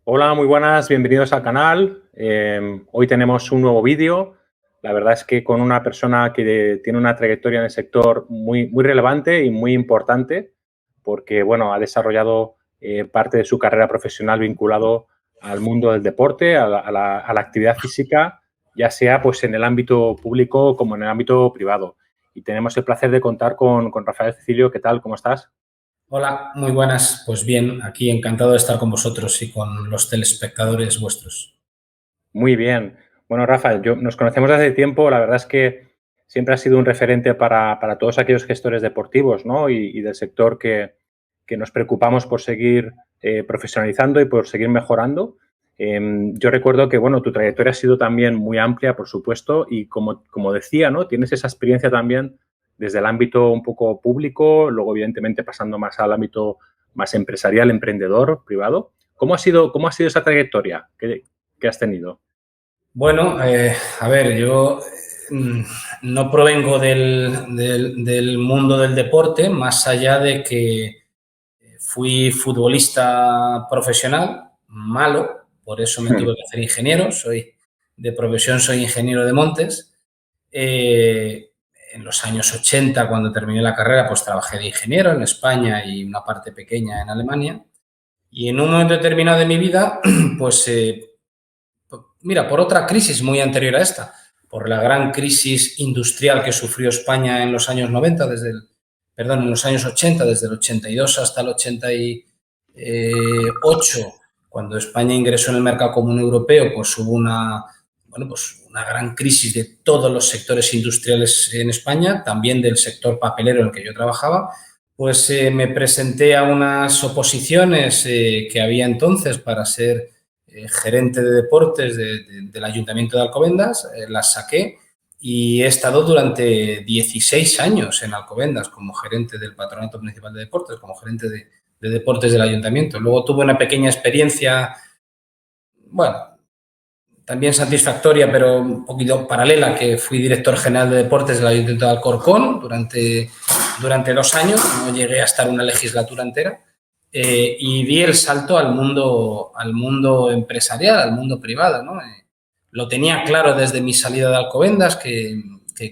Hola, muy buenas, bienvenidos al canal. Hoy tenemos un nuevo vídeo. La verdad es que con una persona que tiene una trayectoria en el sector muy relevante y muy importante, porque bueno, ha desarrollado parte de su carrera profesional vinculado al mundo del deporte, a la actividad física, ya sea pues en el ámbito público como en el ámbito privado. Y tenemos el placer de contar con Rafael Cecilio. ¿Qué tal? ¿Cómo estás? Hola, muy buenas. Pues bien, aquí encantado de estar con vosotros y con los telespectadores vuestros. Muy bien. Bueno, Rafa, nos conocemos desde hace tiempo. La verdad es que siempre has sido un referente para todos aquellos gestores deportivos, ¿no? Y del sector que nos preocupamos por seguir profesionalizando y por seguir mejorando. Yo recuerdo que, bueno, tu trayectoria ha sido también muy amplia, por supuesto, y como decía, ¿no? Tienes esa experiencia también desde el ámbito un poco público, luego, evidentemente, pasando más al ámbito más empresarial, emprendedor, privado. ¿Cómo ha sido esa trayectoria que has tenido? Bueno, a ver, yo mm, no provengo del mundo del deporte, más allá de que fui futbolista profesional, malo, por eso me tuve que hacer ingeniero. De profesión soy ingeniero de montes. En los años 80, cuando terminé la carrera, pues trabajé de ingeniero en España y una parte pequeña en Alemania. Y en un momento determinado de mi vida, pues mira, por otra crisis muy anterior a esta, por la gran crisis industrial que sufrió España en los años 90, en los años 80, desde el 82 hasta el 88, cuando España ingresó en el mercado común europeo, pues hubo una gran crisis de todos los sectores industriales en España, también del sector papelero en el que yo trabajaba. Pues me presenté a unas oposiciones que había entonces para ser gerente de deportes del Ayuntamiento de Alcobendas. Las saqué y he estado durante 16 años en Alcobendas como gerente del Patronato Municipal de Deportes, como gerente de deportes del Ayuntamiento. Luego tuve una pequeña experiencia, bueno, también satisfactoria, pero un poquito paralela, que fui director general de deportes del Ayuntamiento de Alcorcón durante 2 años. No llegué a estar una legislatura entera. Y di el salto al mundo empresarial, al mundo privado, ¿no? Lo tenía claro desde mi salida de Alcobendas que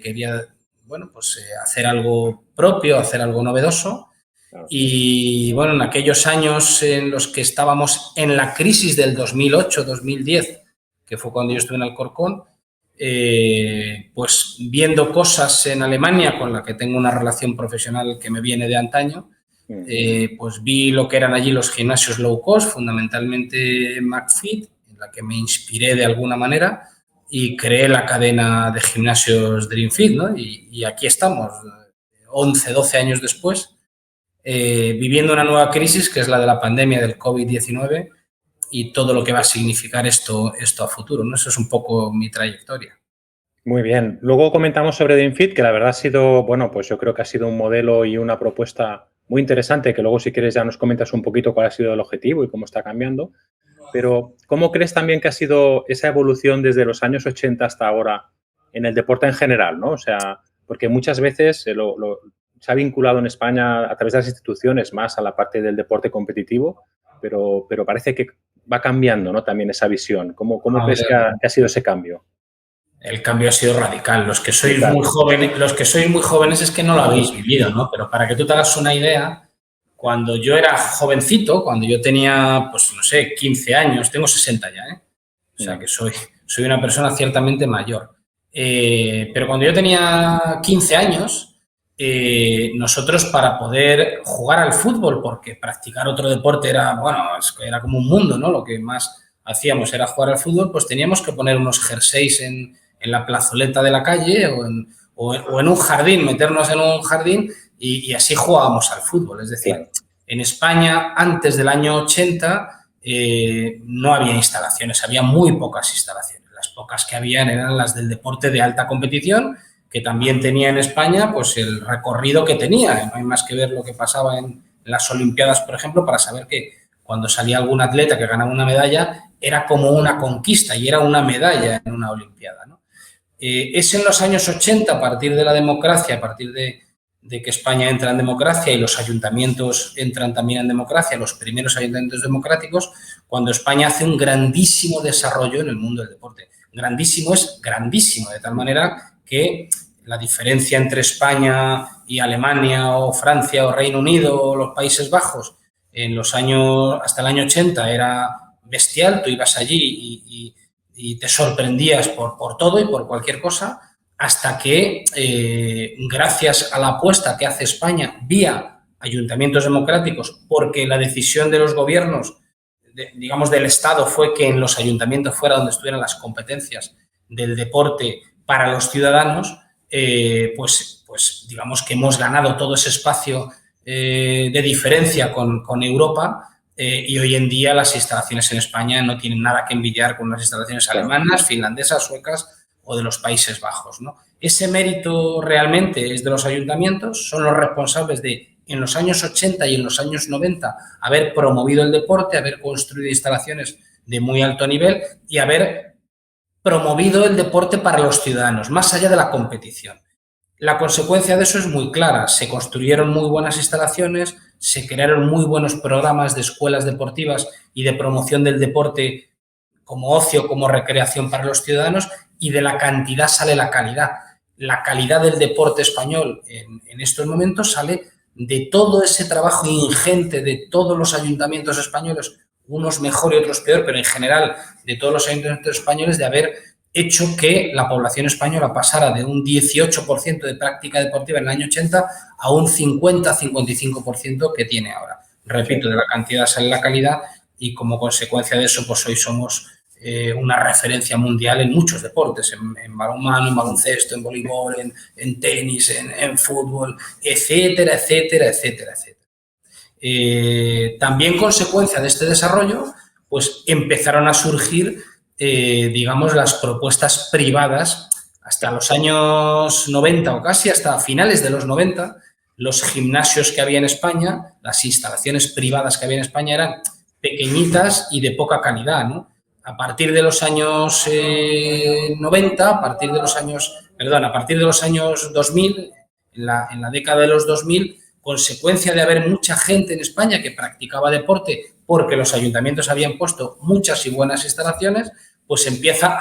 quería, bueno, pues hacer algo propio, hacer algo novedoso. Claro. Y bueno, en aquellos años en los que estábamos en la crisis del 2008-2010, que fue cuando yo estuve en Alcorcón, pues viendo cosas en Alemania con la que tengo una relación profesional que me viene de antaño, pues vi lo que eran allí los gimnasios low cost, fundamentalmente McFit, en la que me inspiré de alguna manera y creé la cadena de gimnasios Dream Fit, ¿no? Y aquí estamos, 11, 12 años después, viviendo una nueva crisis que es la de la pandemia del COVID-19 y todo lo que va a significar esto a futuro, ¿no? Eso es un poco mi trayectoria. Muy bien. Luego comentamos sobre DreamFit, que la verdad ha sido, bueno, pues yo creo que ha sido un modelo y una propuesta muy interesante, que luego si quieres ya nos comentas un poquito cuál ha sido el objetivo y cómo está cambiando. Pero, ¿cómo crees también que ha sido esa evolución desde los años 80 hasta ahora en el deporte en general, ¿no? O sea, porque muchas veces se ha vinculado en España a través de las instituciones más a la parte del deporte competitivo, pero parece que va cambiando, ¿no? También esa visión. ¿Cómo A crees ver, que ha sido ese cambio? el cambio ha sido radical. Brutal. Los que sois muy jóvenes es que no lo habéis vivido, ¿no? Pero para que tú te hagas una idea, cuando yo era jovencito, cuando yo tenía, pues no sé, 15 años, tengo 60 ya, ¿eh? O sea que soy una persona ciertamente mayor. Pero cuando yo tenía 15 años, nosotros para poder jugar al fútbol, porque practicar otro deporte era, bueno, era como un mundo, ¿no? Lo que más hacíamos era jugar al fútbol, pues teníamos que poner unos jerseys en la plazoleta de la calle o en un jardín, meternos en un jardín y así jugábamos al fútbol. Es decir, Claro. en España, antes del año 80, no había instalaciones, había muy pocas instalaciones. Las pocas que habían eran las del deporte de alta competición, que también tenía en España pues el recorrido que tenía. No hay más que ver lo que pasaba en las Olimpiadas, por ejemplo, para saber que cuando salía algún atleta que ganaba una medalla, era como una conquista y era una medalla en una Olimpiada, ¿no? Es en los años 80, a partir de la democracia, a partir de que España entra en democracia y los ayuntamientos entran también en democracia, los primeros ayuntamientos democráticos, cuando España hace un grandísimo desarrollo en el mundo del deporte. Grandísimo es grandísimo, de tal manera que la diferencia entre España y Alemania o Francia o Reino Unido o los Países Bajos en los años, hasta el año 80 era bestial. Tú ibas allí y te sorprendías por todo y por cualquier cosa, hasta que, gracias a la apuesta que hace España vía ayuntamientos democráticos, porque la decisión de los gobiernos, digamos, del Estado, fue que en los ayuntamientos fuera donde estuvieran las competencias del deporte para los ciudadanos, pues digamos que hemos ganado todo ese espacio de diferencia con Europa, y hoy en día las instalaciones en España no tienen nada que envidiar con las instalaciones alemanas, finlandesas, suecas o de los Países Bajos, ¿no? Ese mérito realmente es de los ayuntamientos, son los responsables de, en los años 80 y en los años 90, haber promovido el deporte, haber construido instalaciones de muy alto nivel y haber promovido el deporte para los ciudadanos, más allá de la competición. La consecuencia de eso es muy clara. Se construyeron muy buenas instalaciones, se crearon muy buenos programas de escuelas deportivas y de promoción del deporte como ocio, como recreación para los ciudadanos, y de la cantidad sale la calidad. La calidad del deporte español en estos momentos sale de todo ese trabajo ingente de todos los ayuntamientos españoles, unos mejor y otros peor, pero en general de todos los ayuntamientos españoles, de haber hecho que la población española pasara de un 18% de práctica deportiva en el año 80 a un 50-55% que tiene ahora. Repito, de la cantidad sale la calidad, y como consecuencia de eso, pues hoy somos una referencia mundial en muchos deportes, en balonmano, en baloncesto, en voleibol, en tenis, en fútbol, etcétera, etcétera, etcétera, etcétera. También consecuencia de este desarrollo, pues empezaron a surgir, digamos, las propuestas privadas. Hasta los años 90 o casi hasta finales de los 90, los gimnasios que había en España, las instalaciones privadas que había en España eran pequeñitas y de poca calidad, ¿no? A partir de los años 90, a partir de los años 2000, en la década de los 2000, consecuencia de haber mucha gente en España que practicaba deporte porque los ayuntamientos habían puesto muchas y buenas instalaciones, pues empieza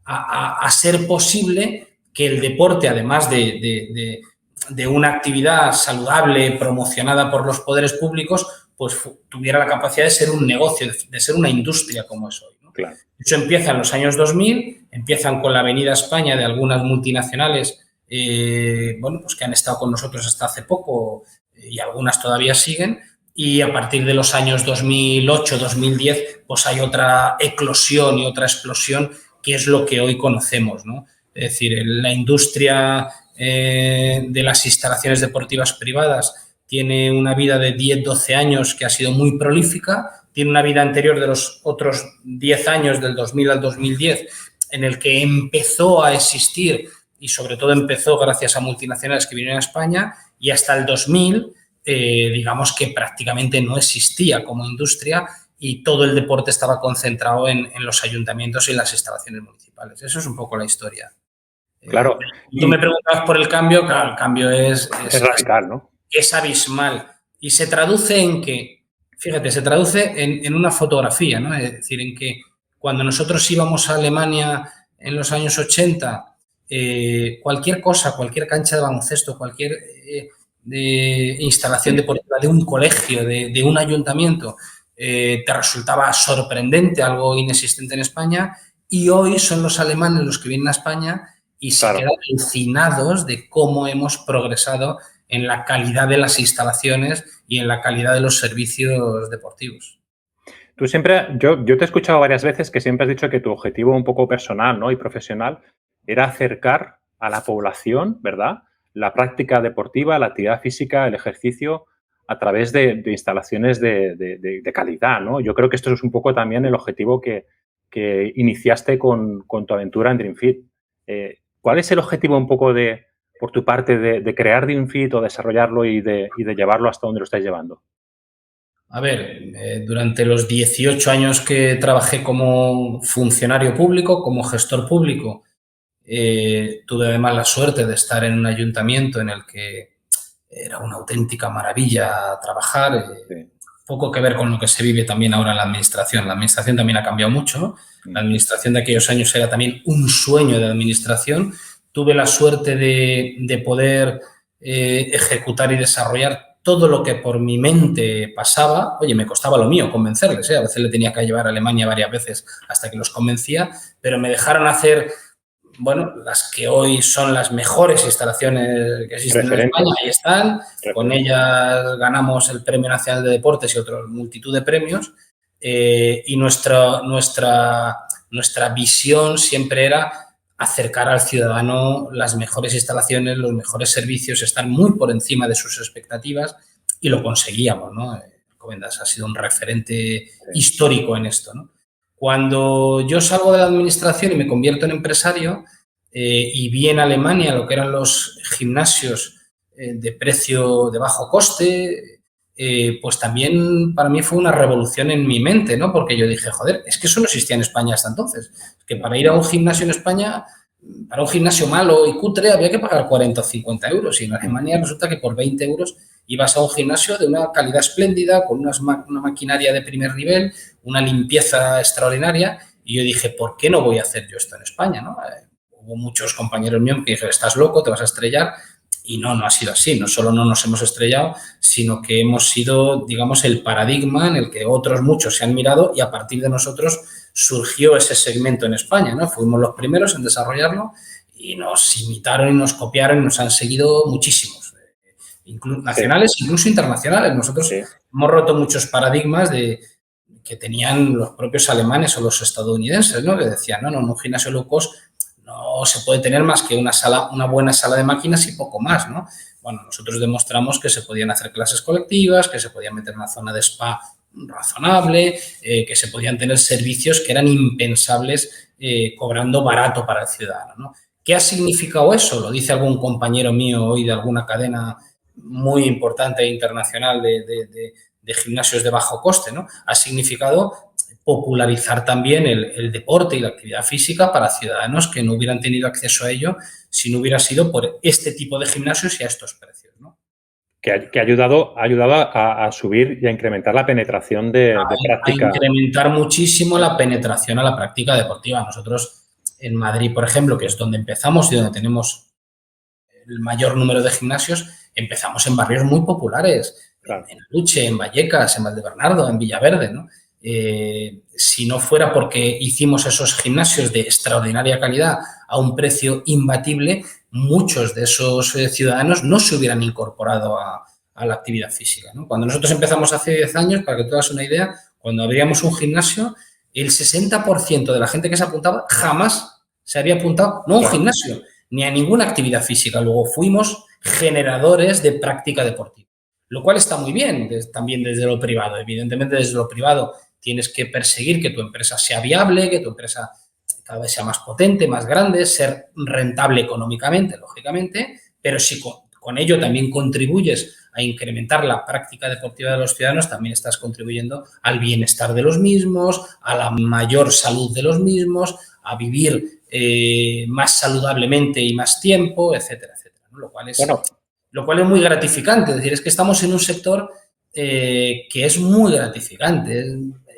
a ser posible que el deporte, además de una actividad saludable promocionada por los poderes públicos, pues tuviera la capacidad de ser un negocio, de ser una industria como es hoy, ¿no? Claro. Eso empieza en los años 2000, empiezan con la Avenida España de algunas multinacionales, pues que han estado con nosotros hasta hace poco, y algunas todavía siguen, y a partir de los años 2008-2010 pues hay otra eclosión y otra explosión, que es lo que hoy conocemos, ¿no? Es decir, la industria de las instalaciones deportivas privadas tiene una vida de 10-12 años que ha sido muy prolífica, tiene una vida anterior de los otros 10 años, del 2000 al 2010, en el que empezó a existir, y sobre todo empezó gracias a multinacionales que vinieron a España, y hasta el 2000, digamos que prácticamente no existía como industria, y todo el deporte estaba concentrado en los ayuntamientos y en las instalaciones municipales. Eso es un poco la historia. Claro. Tú me preguntabas por el cambio. Claro, el cambio es radical, ¿no? Es abismal, y se traduce en que, fíjate, se traduce en una fotografía, ¿no? Es decir, en que cuando nosotros íbamos a Alemania en los años 80, cualquier cosa, cualquier cancha de baloncesto, cualquier instalación deportiva de un colegio, de un ayuntamiento, te resultaba sorprendente, algo inexistente en España, y hoy son los alemanes los que vienen a España y se quedan alucinados de cómo hemos progresado en la calidad de las instalaciones y en la calidad de los servicios deportivos. Tú siempre, yo te he escuchado varias veces que siempre has dicho que tu objetivo un poco personal, ¿no?, y profesional era acercar a la población, ¿verdad?, la práctica deportiva, la actividad física, el ejercicio a través de instalaciones de calidad, ¿no? Yo creo que esto es un poco también el objetivo que iniciaste con tu aventura en DreamFit. ¿Cuál es el objetivo un poco por tu parte, de crear DreamFit o desarrollarlo y de llevarlo hasta donde lo estáis llevando? A ver, durante los 18 años que trabajé como funcionario público, como gestor público, Tuve además la suerte de estar en un ayuntamiento en el que era una auténtica maravilla trabajar. Sí. Poco que ver con lo que se vive también ahora en la administración. La administración también ha cambiado mucho, ¿no? La administración de aquellos años era también un sueño de administración. Tuve la suerte de poder ejecutar y desarrollar todo lo que por mi mente pasaba. Oye, me costaba lo mío convencerles, ¿eh? A veces le tenía que llevar a Alemania varias veces hasta que los convencía, pero me dejaron hacer, bueno, las que hoy son las mejores instalaciones que existen en España, ahí están. Con ellas ganamos el Premio Nacional de Deportes y otra multitud de premios. Y nuestra visión siempre era acercar al ciudadano las mejores instalaciones, los mejores servicios, estar muy por encima de sus expectativas, y lo conseguíamos, ¿no? Alcobendas ha sido un referente histórico en esto, ¿no? Cuando yo salgo de la administración y me convierto en empresario, y vi en Alemania lo que eran los gimnasios de precio de bajo coste, pues también para mí fue una revolución en mi mente, ¿no? Porque yo dije, joder, es que eso no existía en España hasta entonces. Que para ir a un gimnasio en España, para un gimnasio malo y cutre, había que pagar 40 o 50 euros. Y en Alemania resulta que por 20 euros ibas a un gimnasio de una calidad espléndida, con una maquinaria de primer nivel, una limpieza extraordinaria. Y yo dije, ¿por qué no voy a hacer yo esto en España, no? Hubo muchos compañeros míos que dijeron, estás loco, te vas a estrellar. Y no ha sido así. No solo no nos hemos estrellado, sino que hemos sido, digamos, el paradigma en el que otros muchos se han mirado, y a partir de nosotros surgió ese segmento en España, ¿no? Fuimos los primeros en desarrollarlo y nos imitaron y nos copiaron y nos han seguido muchísimos, nacionales, incluso internacionales. Nosotros hemos roto muchos paradigmas que tenían los propios alemanes o los estadounidenses, ¿no? Que decían, no, un gimnasio low cost no se puede tener más que una buena sala de máquinas y poco más, ¿no? Bueno, nosotros demostramos que se podían hacer clases colectivas, que se podía meter una zona de spa razonable, que se podían tener servicios que eran impensables cobrando barato para el ciudadano, ¿no? ¿Qué ha significado eso? Lo dice algún compañero mío hoy de alguna cadena muy importante e internacional de gimnasios de bajo coste, ¿no? Ha significado popularizar también el deporte y la actividad física para ciudadanos que no hubieran tenido acceso a ello si no hubiera sido por este tipo de gimnasios y a estos precios, ¿no? Que ha ayudado a subir y a incrementar la penetración de práctica. A incrementar muchísimo la penetración a la práctica deportiva. Nosotros en Madrid, por ejemplo, que es donde empezamos y donde tenemos el mayor número de gimnasios, empezamos en barrios muy populares, claro. En Aluche, en Vallecas, en Valdebernardo, en Villaverde, ¿no? Si no fuera porque hicimos esos gimnasios de extraordinaria calidad a un precio imbatible, muchos de esos ciudadanos no se hubieran incorporado a la actividad física, ¿no? Cuando nosotros empezamos hace 10 años, para que te hagas una idea, cuando abríamos un gimnasio, el 60% de la gente que se apuntaba jamás se había apuntado, no a un gimnasio, ni a ninguna actividad física. Luego fuimos generadores de práctica deportiva, lo cual está muy bien también desde lo privado. Evidentemente, desde lo privado tienes que perseguir que tu empresa sea viable, que tu empresa cada vez sea más potente, más grande, ser rentable económicamente, lógicamente, pero si con ello también contribuyes a incrementar la práctica deportiva de los ciudadanos, también estás contribuyendo al bienestar de los mismos, a la mayor salud de los mismos, a vivir más saludablemente y más tiempo, etcétera, etcétera, ¿no? Lo cual es muy gratificante. Es decir, es que estamos en un sector que es muy gratificante.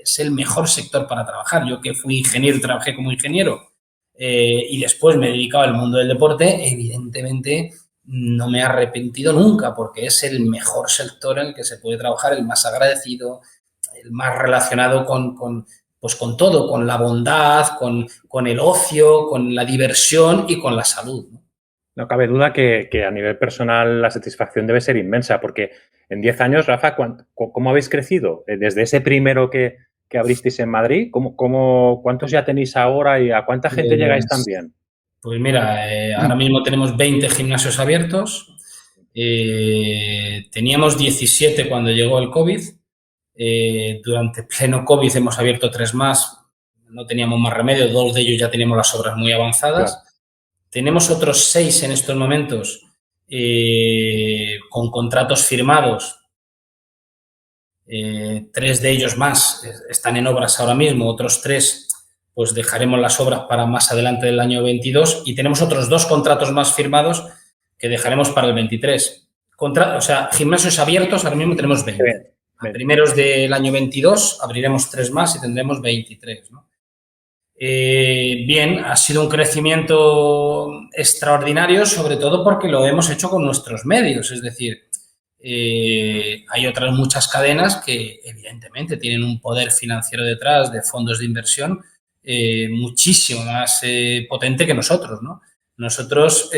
Es el mejor sector para trabajar. Yo que fui ingeniero, trabajé como ingeniero y después me he dedicado al mundo del deporte, evidentemente no me he arrepentido nunca, porque es el mejor sector en el que se puede trabajar, el más agradecido, el más relacionado con todo, con la bondad, con el ocio, con la diversión y con la salud, ¿no? No cabe duda que a nivel personal la satisfacción debe ser inmensa, porque en 10 años, Rafa, ¿cómo habéis crecido? Desde ese primero que abristeis en Madrid, ¿cuántos ya tenéis ahora y a cuánta gente llegáis también? Pues mira, ahora mismo tenemos 20 gimnasios abiertos. Teníamos 17 cuando llegó el COVID. Durante pleno COVID hemos abierto 3 más. No teníamos más remedio. 2 de ellos ya teníamos las obras muy avanzadas. Claro. Tenemos otros 6 en estos momentos con contratos firmados. 3 de ellos más están en obras ahora mismo. Otros 3 pues dejaremos las obras para más adelante del año 22 y tenemos otros 2 contratos más firmados que dejaremos para el 23. O sea, gimnasios abiertos ahora mismo tenemos 20. Bien, A bien. primeros del año 22 abriremos 3 más y tendremos 23, ¿no? Bien, ha sido un crecimiento extraordinario, sobre todo porque lo hemos hecho con nuestros medios. Es decir, hay otras muchas cadenas que evidentemente tienen un poder financiero detrás de fondos de inversión muchísimo más potente que nosotros, ¿no? Nosotros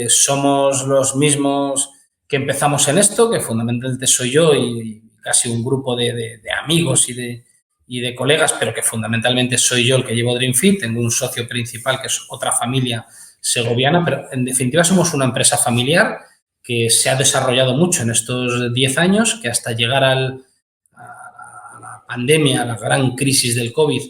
somos los mismos que empezamos en esto, que fundamentalmente soy yo y casi un grupo de amigos y de colegas, pero que fundamentalmente soy yo el que llevo DreamFit. Tengo un socio principal que es otra familia segoviana, pero en definitiva somos una empresa familiar que se ha desarrollado mucho en estos 10 años, que hasta llegar a la pandemia, a la gran crisis del COVID,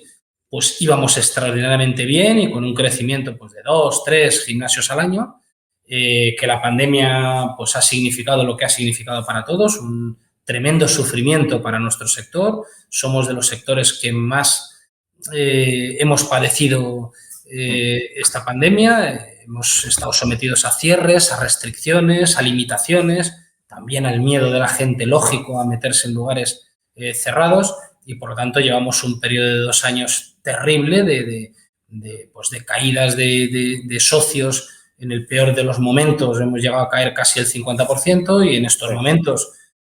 pues íbamos extraordinariamente bien y con un crecimiento pues, de 2, 3 gimnasios al año, que la pandemia pues, ha significado lo que ha significado para todos, un tremendo sufrimiento para nuestro sector. Somos de los sectores que más hemos padecido esta pandemia. Hemos estado sometidos a cierres, a restricciones, a limitaciones, también al miedo de la gente, lógico, a meterse en lugares cerrados y, por lo tanto, llevamos un periodo de 2 años terrible pues de caídas de socios. En el peor de los momentos hemos llegado a caer casi el 50% y en estos momentos,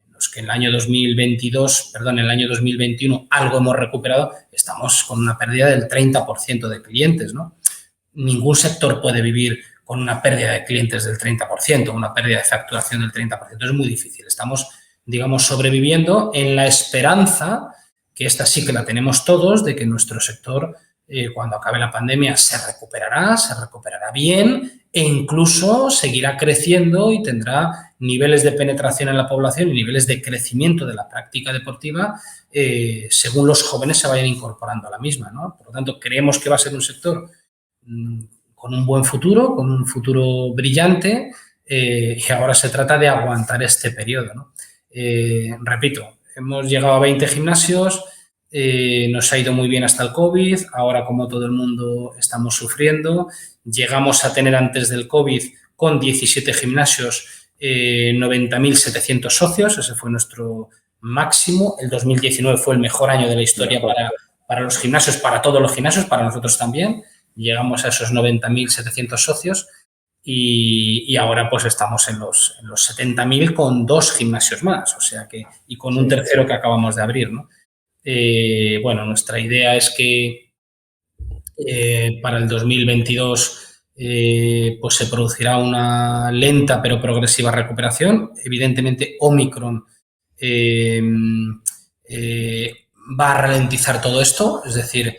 en los que en el año 2022, perdón, en el año 2021 algo hemos recuperado, estamos con una pérdida del 30% de clientes, ¿no? Ningún sector puede vivir con una pérdida de clientes del 30%, una pérdida de facturación del 30%. Es muy difícil. Estamos, digamos, sobreviviendo en la esperanza, que esta sí que la tenemos todos, de que nuestro sector, cuando acabe la pandemia, se recuperará bien e incluso seguirá creciendo y tendrá niveles de penetración en la población y niveles de crecimiento de la práctica deportiva según los jóvenes se vayan incorporando a la misma, ¿no? Por lo tanto, creemos que va a ser un sector con un buen futuro, con un futuro brillante, y ahora se trata de aguantar este periodo, ¿no? Repito, hemos llegado a 20 gimnasios, nos ha ido muy bien hasta el COVID, ahora como todo el mundo estamos sufriendo, llegamos a tener antes del COVID con 17 gimnasios 90.700 socios, ese fue nuestro máximo, el 2019 fue el mejor año de la historia para los gimnasios, para todos los gimnasios, para nosotros también. Llegamos a esos 90.700 socios y ahora pues estamos en los 70.000 con 2 gimnasios más, o sea que, y con un tercero que acabamos de abrir, ¿no? Bueno, nuestra idea es que para el 2022 pues se producirá una lenta pero progresiva recuperación. Evidentemente, Omicron va a ralentizar todo esto, es decir,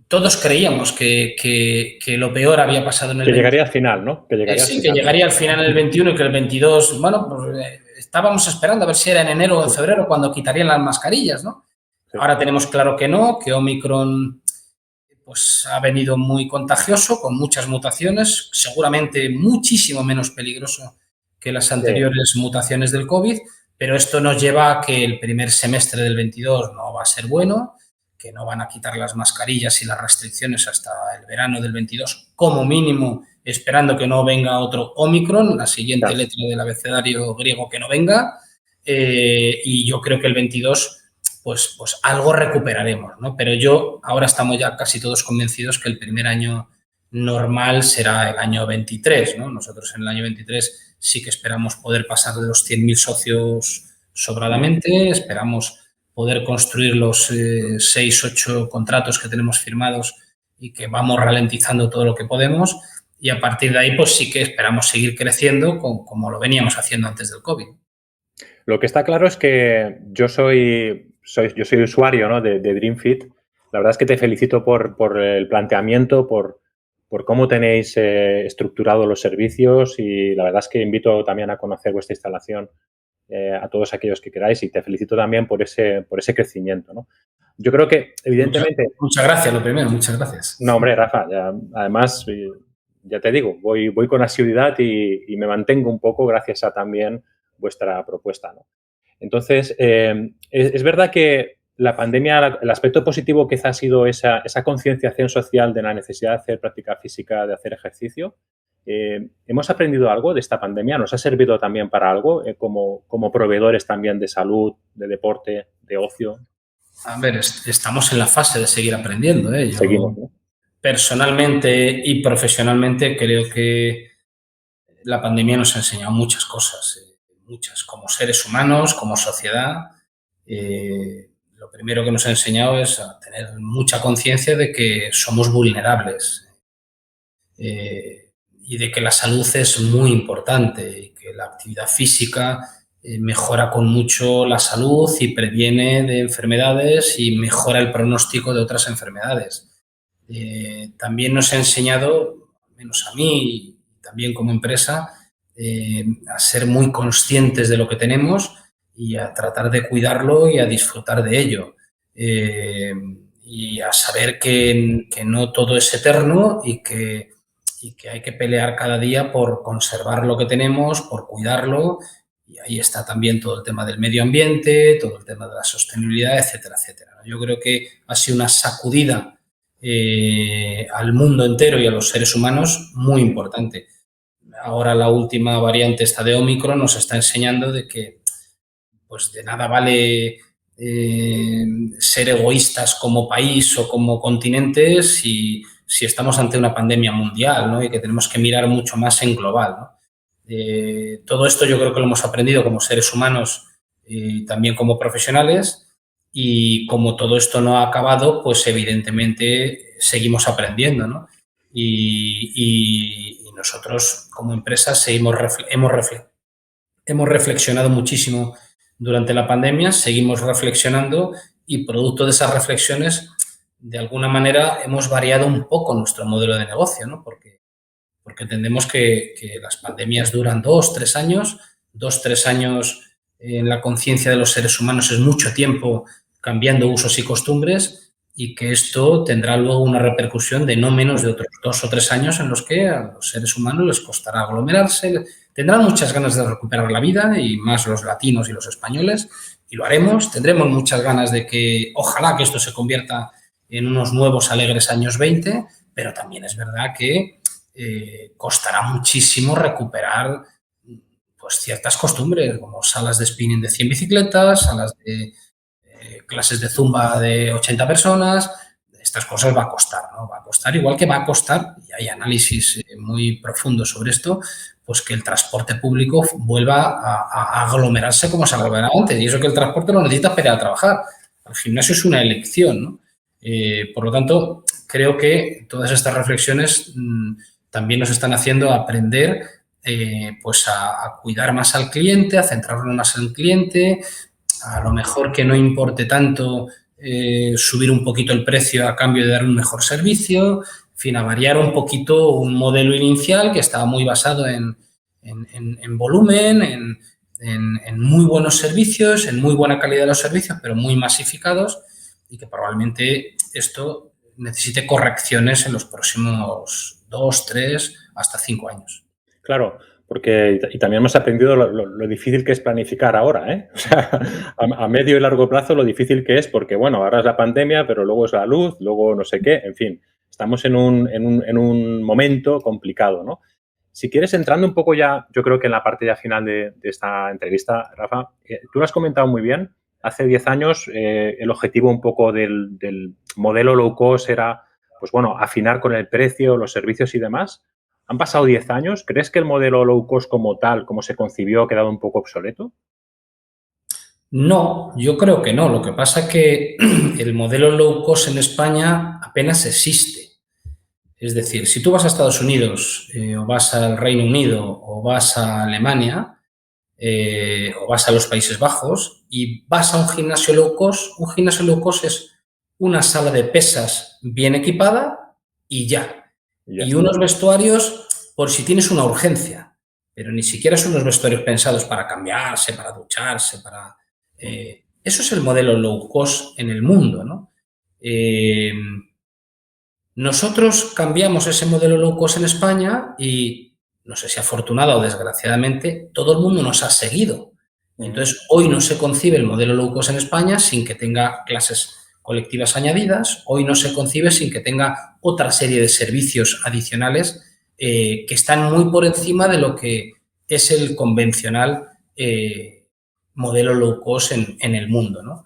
todos creíamos que lo peor había pasado en el 20. Que llegaría al final, ¿no? Que llegaría al final en el 21 y que el 22, bueno, pues estábamos esperando a ver si era en enero o en febrero cuando quitarían las mascarillas, ¿no? Sí. Ahora tenemos claro que no, que Omicron pues ha venido muy contagioso, con muchas mutaciones, seguramente muchísimo menos peligroso que las anteriores mutaciones del COVID, pero esto nos lleva a que el primer semestre del 22 no va a ser bueno, que no van a quitar las mascarillas y las restricciones hasta el verano del 22, como mínimo, esperando que no venga otro Omicron, la siguiente letra del abecedario griego que no venga, y yo creo que el 22 pues algo recuperaremos, ¿no? Pero ahora estamos ya casi todos convencidos que el primer año normal será el año 23, ¿no? Nosotros en el año 23 sí que esperamos poder pasar de los 100.000 socios sobradamente, esperamos poder construir los 6, 8 contratos que tenemos firmados y que vamos ralentizando todo lo que podemos, y a partir de ahí pues sí que esperamos seguir creciendo como lo veníamos haciendo antes del COVID. Lo que está claro es que yo soy usuario, ¿no? de DreamFit. La verdad es que te felicito por el planteamiento, por cómo tenéis estructurado los servicios, y la verdad es que invito también a conocer vuestra instalación a todos aquellos que queráis, y te felicito también por ese crecimiento, ¿no? Yo creo que, evidentemente... Muchas gracias, lo primero, muchas gracias. No, hombre, Rafa, además, ya te digo, voy con asiduidad y me mantengo un poco gracias a también vuestra propuesta, ¿no? Entonces, es verdad que la pandemia, el aspecto positivo quizá ha sido esa concienciación social de la necesidad de hacer práctica física, de hacer ejercicio. ¿Hemos aprendido algo de esta pandemia? ¿Nos ha servido también para algo como proveedores también de salud, de deporte, de ocio? A ver, estamos en la fase de seguir aprendiendo, ¿eh? Seguimos, Yo ¿no? personalmente y profesionalmente creo que la pandemia nos ha enseñado muchas cosas, muchas, como seres humanos, como sociedad. Lo primero que nos ha enseñado es a tener mucha conciencia de que somos vulnerables, y de que la salud es muy importante y que la actividad física mejora con mucho la salud y previene de enfermedades y mejora el pronóstico de otras enfermedades. También nos ha enseñado, al menos a mí y también como empresa, a ser muy conscientes de lo que tenemos y a tratar de cuidarlo y a disfrutar de ello. Y a saber que no todo es eterno y que hay que pelear cada día por conservar lo que tenemos, por cuidarlo. Y ahí está también todo el tema del medio ambiente, todo el tema de la sostenibilidad, etcétera, etcétera. Yo creo que ha sido una sacudida al mundo entero y a los seres humanos muy importante. Ahora la última variante esta de Omicron nos está enseñando de que pues de nada vale ser egoístas como país o como continente si estamos ante una pandemia mundial, ¿no? Y que tenemos que mirar mucho más en global, ¿no? Todo esto yo creo que lo hemos aprendido como seres humanos y también como profesionales, y como todo esto no ha acabado, pues evidentemente seguimos aprendiendo, ¿no? Y nosotros como empresa hemos reflexionado muchísimo durante la pandemia, seguimos reflexionando y producto de esas reflexiones, de alguna manera hemos variado un poco nuestro modelo de negocio, ¿no? Porque entendemos que las pandemias duran 2, 3 años, 2, 3 años en la conciencia de los seres humanos es mucho tiempo cambiando usos y costumbres, y que esto tendrá luego una repercusión de no menos de otros 2 o 3 años en los que a los seres humanos les costará aglomerarse, tendrán muchas ganas de recuperar la vida, y más los latinos y los españoles, y lo haremos. Tendremos muchas ganas de que, ojalá que esto se convierta en unos nuevos alegres años 20, pero también es verdad que costará muchísimo recuperar pues ciertas costumbres, como salas de spinning de 100 bicicletas, salas de clases de zumba de 80 personas. Estas cosas va a costar, ¿no? Va a costar, igual que va a costar, y hay análisis muy profundos sobre esto, pues que el transporte público vuelva a aglomerarse como se aglomeraba antes. Y eso que el transporte lo necesitas para ir a trabajar. El gimnasio es una elección, ¿no? Por lo tanto, creo que todas estas reflexiones también nos están haciendo aprender pues a cuidar más al cliente, a centrarnos más en el cliente, a lo mejor que no importe tanto subir un poquito el precio a cambio de dar un mejor servicio, en fin, a variar un poquito un modelo inicial que estaba muy basado en volumen, en muy buenos servicios, en muy buena calidad de los servicios, pero muy masificados, y que probablemente esto necesite correcciones en los próximos 2, 3, hasta 5 años. Claro, porque y también hemos aprendido lo difícil que es planificar ahora, ¿eh? O sea, a medio y largo plazo lo difícil que es, porque, bueno, ahora es la pandemia, pero luego es la luz, luego no sé qué, en fin, estamos en un momento complicado, ¿no? Si quieres, entrando un poco ya, yo creo que en la parte ya final de esta entrevista, Rafa, tú lo has comentado muy bien. Hace 10 años el objetivo un poco del modelo low cost era, pues bueno, afinar con el precio, los servicios y demás. Han pasado 10 años. ¿Crees que el modelo low cost como tal, como se concibió, ha quedado un poco obsoleto? No, yo creo que no. Lo que pasa es que el modelo low cost en España apenas existe. Es decir, si tú vas a Estados Unidos o vas al Reino Unido o vas a Alemania o vas a los Países Bajos y vas a un gimnasio low cost es una sala de pesas bien equipada y ya. Y unos vestuarios por si tienes una urgencia, pero ni siquiera son unos vestuarios pensados para cambiarse, para ducharse, para... eso es el modelo low cost en el mundo, ¿no? Nosotros cambiamos ese modelo low cost en España y, no sé si afortunada o desgraciadamente, todo el mundo nos ha seguido. Entonces, hoy no se concibe el modelo low cost en España sin que tenga clases colectivas añadidas, hoy no se concibe sin que tenga otra serie de servicios adicionales que están muy por encima de lo que es el convencional modelo low cost en el mundo, ¿no?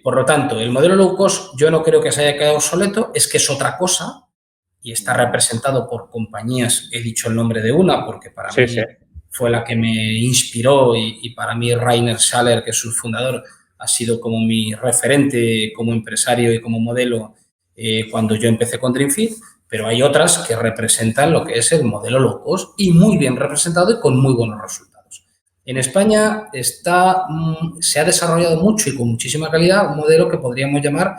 Por lo tanto, el modelo low cost yo no creo que se haya quedado obsoleto, es que es otra cosa y está representado por compañías, he dicho el nombre de una porque para mí fue la que me inspiró y para mí Rainer Schaller, que es su fundador, ha sido como mi referente como empresario y como modelo cuando yo empecé con DreamFit, pero hay otras que representan lo que es el modelo low cost y muy bien representado y con muy buenos resultados. En España se ha desarrollado mucho y con muchísima calidad un modelo que podríamos llamar,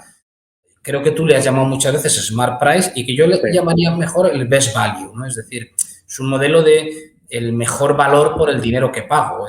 creo que tú le has llamado muchas veces Smart Price y que yo le llamaría mejor el Best Value, ¿no? Es decir, es un modelo de el mejor valor por el dinero que pago.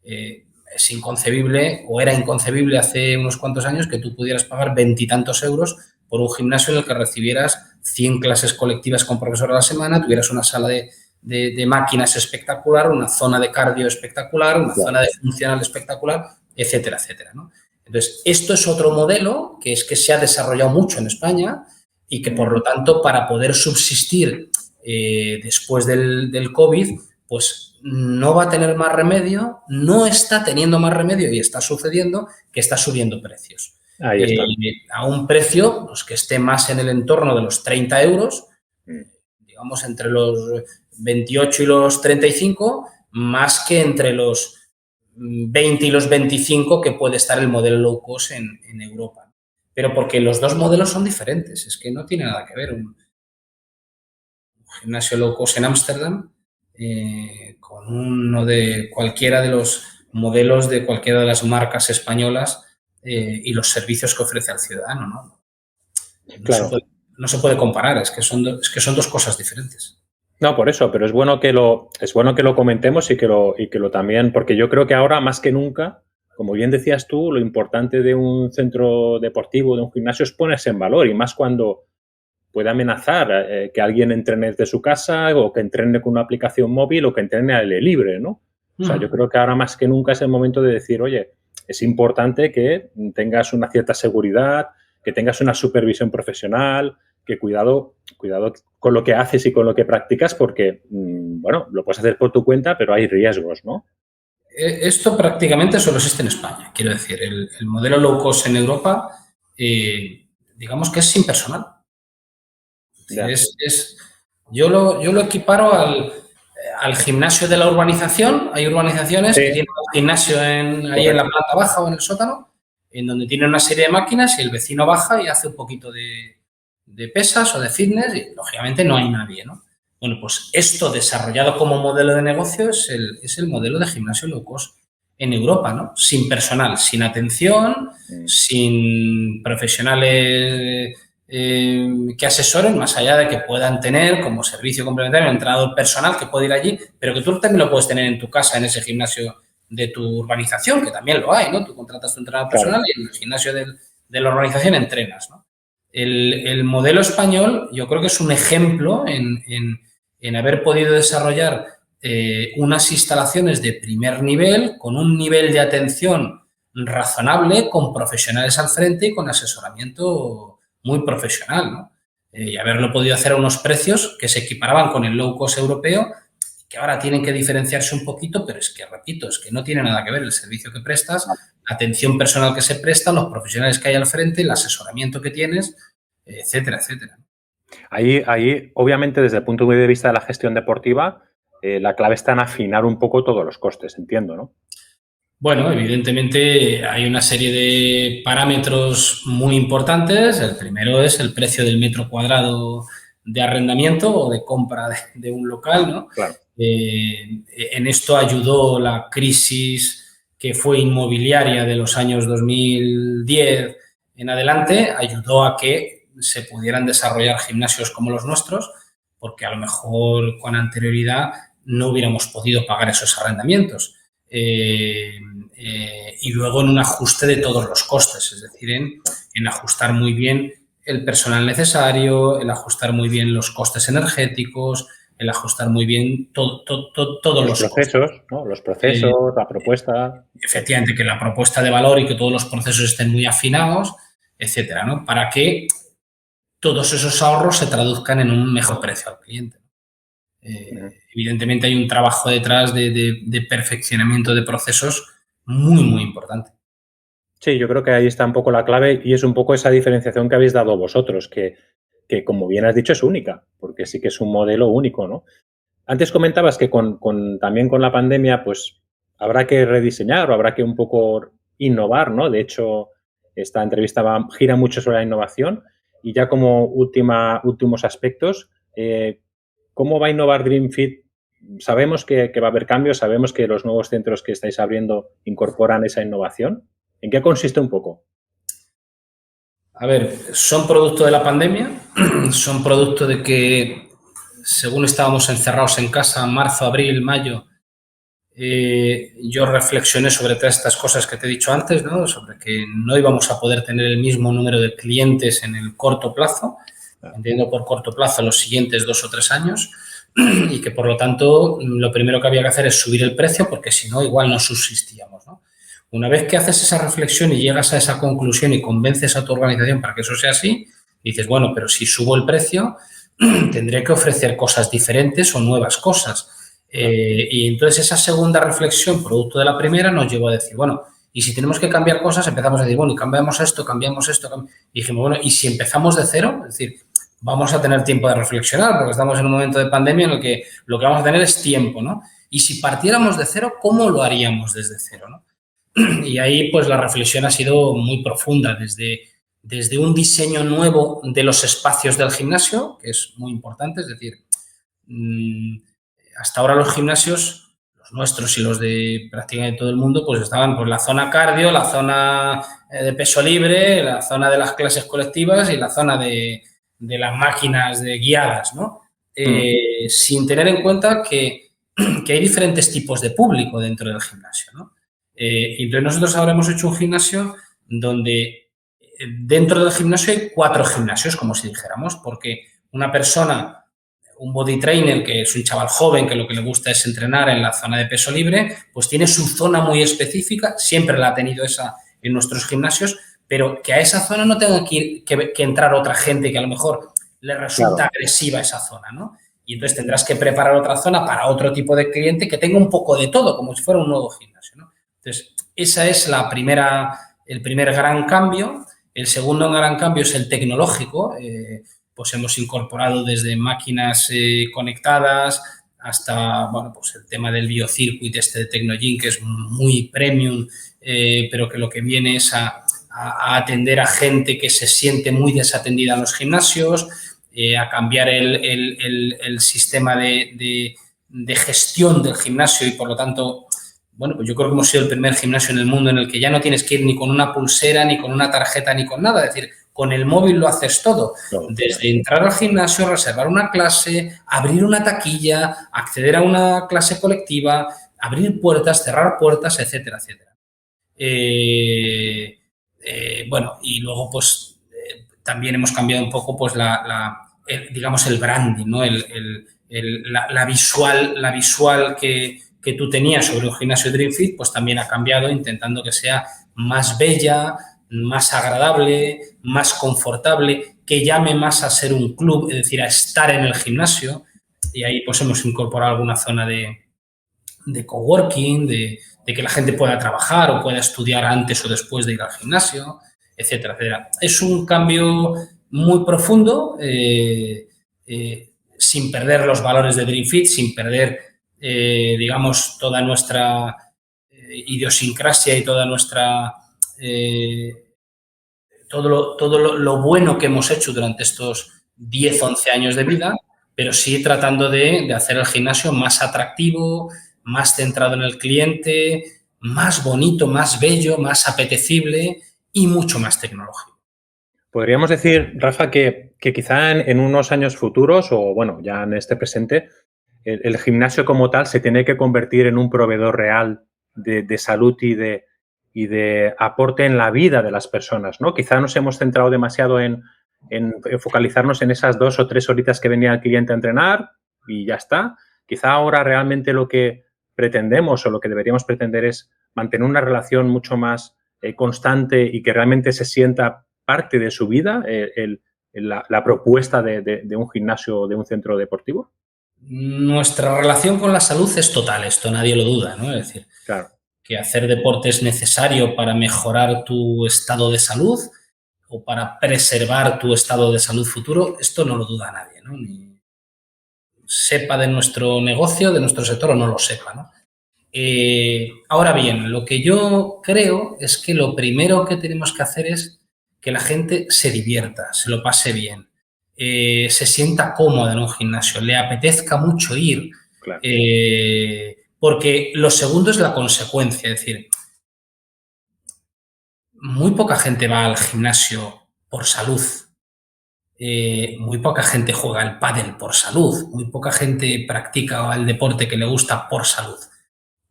Es inconcebible o era inconcebible hace unos cuantos años que tú pudieras pagar 20 y tantos euros por un gimnasio en el que recibieras 100 clases colectivas con profesor a la semana, tuvieras una sala de máquinas espectacular, una zona de cardio espectacular, una zona de funcional espectacular, etcétera, etcétera, ¿no? Entonces, esto es otro modelo que es que se ha desarrollado mucho en España y que, por lo tanto, para poder subsistir después del COVID, pues no va a tener más remedio, no está teniendo más remedio y está sucediendo que está subiendo precios. Ahí está. A un precio pues, que esté más en el entorno de los 30 euros, digamos entre los 28 y los 35, más que entre los 20 y los 25 que puede estar el modelo low cost en Europa. Pero porque los dos modelos son diferentes, es que no tiene nada que ver. Un gimnasio low cost en Ámsterdam con uno de cualquiera de los modelos de cualquiera de las marcas españolas y los servicios que ofrece al ciudadano, ¿no? Claro. No se puede comparar, es que son dos cosas diferentes. No, por eso, pero es bueno que lo comentemos y que lo también, porque yo creo que ahora más que nunca, como bien decías tú, lo importante de un centro deportivo, de un gimnasio, es ponerse en valor y más cuando puede amenazar que alguien entrene desde su casa o que entrene con una aplicación móvil o que entrene al aire libre, ¿no? O sea, yo creo que ahora más que nunca es el momento de decir, oye, es importante que tengas una cierta seguridad, que tengas una supervisión profesional, que cuidado con lo que haces y con lo que practicas porque, bueno, lo puedes hacer por tu cuenta, pero hay riesgos, ¿no? Esto prácticamente solo existe en España. Quiero decir, el modelo low cost en Europa, digamos que es sin personal. Yo lo equiparo al gimnasio de la urbanización. Hay urbanizaciones que tienen un gimnasio ahí en la planta baja o en el sótano, en donde tienen una serie de máquinas y el vecino baja y hace un poquito de pesas o de fitness y, lógicamente, no hay nadie, ¿no? Bueno, pues esto desarrollado como modelo de negocio es el modelo de gimnasio low cost en Europa, ¿no? Sin personal, sin atención, sin profesionales que asesoren, más allá de que puedan tener como servicio complementario un entrenador personal que puede ir allí, pero que tú también lo puedes tener en tu casa, en ese gimnasio de tu urbanización, que también lo hay, ¿no? Tú contratas tu entrenador personal y en el gimnasio de la urbanización entrenas, ¿no? El modelo español yo creo que es un ejemplo en haber podido desarrollar unas instalaciones de primer nivel con un nivel de atención razonable, con profesionales al frente y con asesoramiento muy profesional, ¿no? Y haberlo podido hacer a unos precios que se equiparaban con el low cost europeo, que ahora tienen que diferenciarse un poquito, pero es que, repito, es que no tiene nada que ver el servicio que prestas, la atención personal que se presta, los profesionales que hay al frente, el asesoramiento que tienes, etcétera, etcétera. Ahí, obviamente, desde el punto de vista de la gestión deportiva, la clave está en afinar un poco todos los costes, entiendo, ¿no? Bueno, evidentemente hay una serie de parámetros muy importantes. El primero es el precio del metro cuadrado de arrendamiento o de compra de un local, ¿no? Claro. En esto ayudó la crisis que fue inmobiliaria de los años 2010 en adelante, ayudó a que se pudieran desarrollar gimnasios como los nuestros, porque a lo mejor con anterioridad no hubiéramos podido pagar esos arrendamientos. Y luego en un ajuste de todos los costes, es decir, en ajustar muy bien el personal necesario, el ajustar muy bien los costes energéticos, el ajustar muy bien todos Los procesos, ¿no? Los procesos, la propuesta. Efectivamente, que la propuesta de valor y que todos los procesos estén muy afinados, etcétera, ¿no? Para que todos esos ahorros se traduzcan en un mejor precio al cliente. Evidentemente hay un trabajo detrás de perfeccionamiento de procesos muy, muy importante. Sí, yo creo que ahí está un poco la clave y es un poco esa diferenciación que habéis dado vosotros, que como bien has dicho es única, porque sí que es un modelo único, ¿no? Antes comentabas que también con la pandemia, pues habrá que rediseñar o habrá que un poco innovar, ¿no? De hecho, esta entrevista gira mucho sobre la innovación y ya como últimos aspectos, ¿cómo va a innovar DreamFit? Sabemos que va a haber cambios, sabemos que los nuevos centros que estáis abriendo incorporan esa innovación. ¿En qué consiste un poco? A ver, son producto de la pandemia, son producto de que según estábamos encerrados en casa, marzo, abril, mayo, yo reflexioné sobre todas estas cosas que te he dicho antes, ¿no? Sobre que no íbamos a poder tener el mismo número de clientes en el corto plazo, entiendo por corto plazo los siguientes 2 o 3 años, y que por lo tanto lo primero que había que hacer es subir el precio porque si no igual no subsistíamos, ¿no? Una vez que haces esa reflexión y llegas a esa conclusión y convences a tu organización para que eso sea así, dices, bueno, pero si subo el precio, tendré que ofrecer cosas diferentes o nuevas cosas. Y entonces esa segunda reflexión, producto de la primera, nos llevó a decir, bueno, y si tenemos que cambiar cosas, empezamos a decir, bueno, y cambiamos esto. Y dijimos, bueno, ¿y si empezamos de cero? Es decir, vamos a tener tiempo de reflexionar porque estamos en un momento de pandemia en el que lo que vamos a tener es tiempo, ¿no? Y si partiéramos de cero, ¿cómo lo haríamos desde cero, no? Y ahí, pues, la reflexión ha sido muy profunda, desde un diseño nuevo de los espacios del gimnasio, que es muy importante, es decir, hasta ahora los gimnasios, los nuestros y los de prácticamente todo el mundo, pues estaban por la zona cardio, la zona de peso libre, la zona de las clases colectivas y la zona de las máquinas guiadas, ¿no? Sin tener en cuenta que hay diferentes tipos de público dentro del gimnasio, ¿no? Y entonces nosotros ahora hemos hecho un gimnasio donde dentro del gimnasio hay 4 gimnasios, como si dijéramos, porque una persona, un body trainer, que es un chaval joven que lo que le gusta es entrenar en la zona de peso libre, pues tiene su zona muy específica, siempre la ha tenido esa en nuestros gimnasios, pero que a esa zona no tenga que entrar otra gente que a lo mejor le resulta agresiva esa zona, ¿no? Y entonces tendrás que preparar otra zona para otro tipo de cliente que tenga un poco de todo, como si fuera un nuevo gimnasio, ¿no? Entonces, esa es el primer gran cambio. El segundo gran cambio es el tecnológico. Pues hemos incorporado desde máquinas conectadas hasta, bueno, pues el tema del biocircuit de Tecnogym, que es muy premium, pero que lo que viene es a atender a gente que se siente muy desatendida en los gimnasios, a cambiar el sistema de gestión del gimnasio y, por lo tanto, bueno, pues yo creo que hemos sido el primer gimnasio en el mundo en el que ya no tienes que ir ni con una pulsera, ni con una tarjeta, ni con nada. Es decir, con el móvil lo haces todo. Desde entrar al gimnasio, reservar una clase, abrir una taquilla, acceder a una clase colectiva, abrir puertas, cerrar puertas, etcétera, etcétera. Bueno, y luego, pues, también hemos cambiado un poco, pues, digamos, el branding, ¿no? La visual que tú tenías sobre un gimnasio DreamFit, pues también ha cambiado, intentando que sea más bella, más agradable, más confortable, que llame más a ser un club, es decir, a estar en el gimnasio. Y ahí pues hemos incorporado alguna zona de coworking, de que la gente pueda trabajar o pueda estudiar antes o después de ir al gimnasio, etcétera, etcétera. Es un cambio muy profundo, sin perder los valores de DreamFit, sin perder, digamos, toda nuestra idiosincrasia y toda nuestra... todo lo bueno que hemos hecho durante estos 10, 11 años de vida, pero sí tratando de hacer el gimnasio más atractivo, más centrado en el cliente, más bonito, más bello, más apetecible y mucho más tecnológico. Podríamos decir, Rafa, que quizá en unos años futuros o, bueno, ya en este presente, el gimnasio como tal se tiene que convertir en un proveedor real de salud y de aporte en la vida de las personas, ¿no? Quizá nos hemos centrado demasiado en focalizarnos en esas 2 o 3 horitas que venía el cliente a entrenar, y ya está. Quizá ahora realmente lo que pretendemos o lo que deberíamos pretender es mantener una relación mucho más constante y que realmente se sienta parte de su vida, la propuesta de un gimnasio o de un centro deportivo. Nuestra relación con la salud es total, esto nadie lo duda, ¿no? Es decir, Claro. que hacer deporte es necesario para mejorar tu estado de salud o para preservar tu estado de salud futuro, esto no lo duda nadie, ¿no? Ni sepa de nuestro negocio, de nuestro sector o no lo sepa, ¿no? Ahora bien, lo que yo creo es que lo primero que tenemos que hacer es que la gente se divierta, se lo pase bien, se sienta cómoda en un gimnasio, le apetezca mucho ir, Claro. porque lo segundo es la consecuencia, es decir, muy poca gente va al gimnasio por salud, muy poca gente juega al pádel por salud, muy poca gente practica el deporte que le gusta por salud.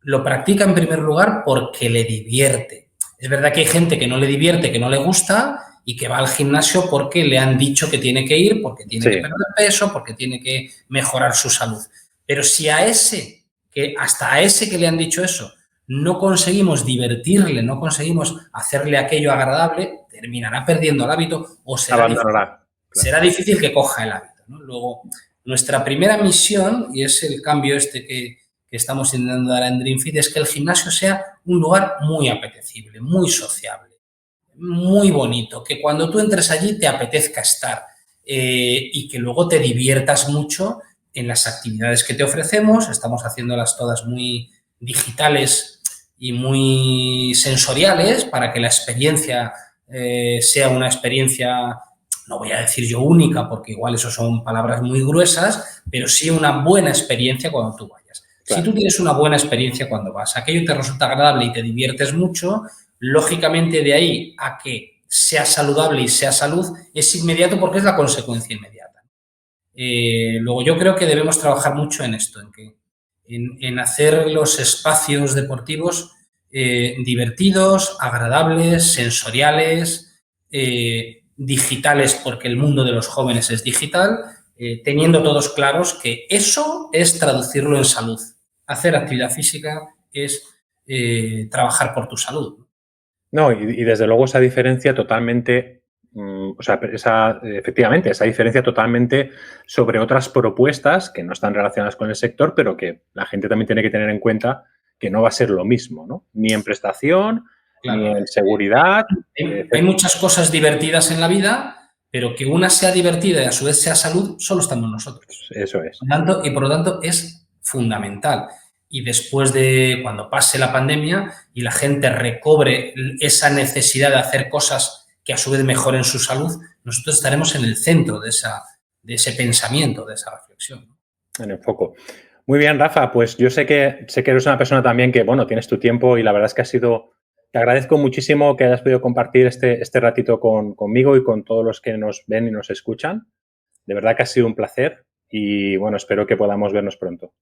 Lo practica en primer lugar porque le divierte. Es verdad que hay gente que no le divierte, que no le gusta y que va al gimnasio porque le han dicho que tiene que ir, porque tiene que perder peso, porque tiene que mejorar su salud. Pero si hasta a ese que le han dicho eso, no conseguimos divertirle, no conseguimos hacerle aquello agradable, terminará perdiendo el hábito o será difícil que coja el hábito, ¿no? Luego, nuestra primera misión, y es el cambio que estamos intentando dar en DreamFit, es que el gimnasio sea un lugar muy apetecible, muy sociable, muy bonito, que cuando tú entres allí te apetezca estar y que luego te diviertas mucho en las actividades que te ofrecemos. Estamos haciéndolas todas muy digitales y muy sensoriales para que la experiencia sea una experiencia, no voy a decir yo única, porque igual eso son palabras muy gruesas, pero sí una buena experiencia cuando tú vayas. Claro. Si tú tienes una buena experiencia cuando vas, aquello te resulta agradable y te diviertes mucho, lógicamente de ahí a que sea saludable y sea salud es inmediato porque es la consecuencia inmediata. Luego yo creo que debemos trabajar mucho en esto, en hacer los espacios deportivos divertidos, agradables, sensoriales, digitales porque el mundo de los jóvenes es digital, teniendo todos claros que eso es traducirlo en salud. Hacer actividad física es trabajar por tu salud. No, y desde luego esa diferencia totalmente, o sea, efectivamente, esa diferencia totalmente sobre otras propuestas que no están relacionadas con el sector, pero que la gente también tiene que tener en cuenta que no va a ser lo mismo, ¿no? Ni en prestación, claro, ni en seguridad. Hay muchas cosas divertidas en la vida, pero que una sea divertida y a su vez sea salud, solo estamos nosotros. Eso es. Por lo tanto, es fundamental. Y después de cuando pase la pandemia y la gente recobre esa necesidad de hacer cosas que a su vez mejoren su salud, nosotros estaremos en el centro de ese pensamiento, de esa reflexión. En el foco. Muy bien, Rafa, pues yo sé que eres una persona también que, bueno, tienes tu tiempo y la verdad es que te agradezco muchísimo que hayas podido compartir este ratito conmigo y con todos los que nos ven y nos escuchan. De verdad que ha sido un placer y, bueno, espero que podamos vernos pronto.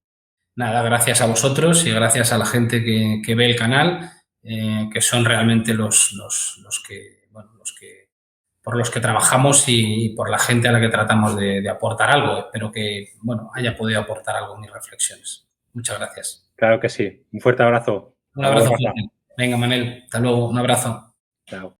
Nada, gracias a vosotros y gracias a la gente que ve el canal, que son realmente los que por los que trabajamos y por la gente a la que tratamos de aportar algo. Espero que, bueno, haya podido aportar algo en mis reflexiones. Muchas gracias. Claro que sí. Un fuerte abrazo. Un abrazo fuerte. Venga, Manel. Hasta luego. Un abrazo. Chao.